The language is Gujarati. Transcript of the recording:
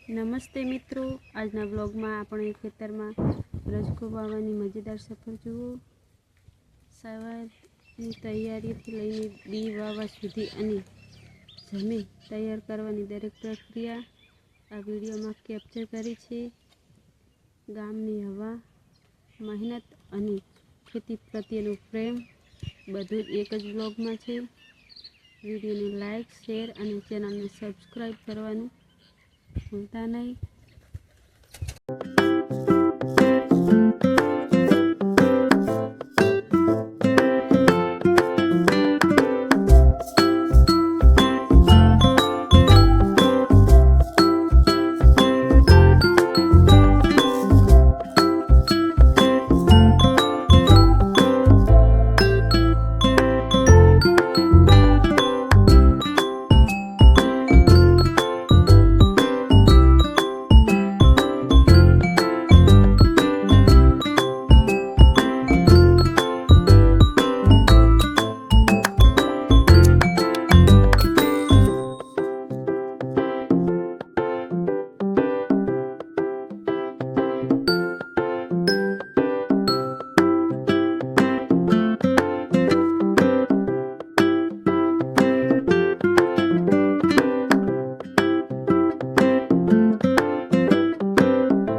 નમસ્તે મિત્રો, આજના બ્લોગમાં આપણે ખેતરમાં રજકો વાવવાની મજેદાર સફર જુઓ। સવારની તૈયારીથી લઈને બી વાવવા સુધી અને જમીન તૈયાર કરવાની દરેક પ્રક્રિયા આ વિડીયોમાં કેપ્ચર કરી છે। ગામની હવા, મહેનત અને ખેતી પ્રત્યેનું પ્રેમ બધું જ એક જ બ્લોગમાં છે। વિડીયોને લાઈક, શેર અને ચેનલને સબસ્ક્રાઈબ કરવાનું ભૂલતા નહીં।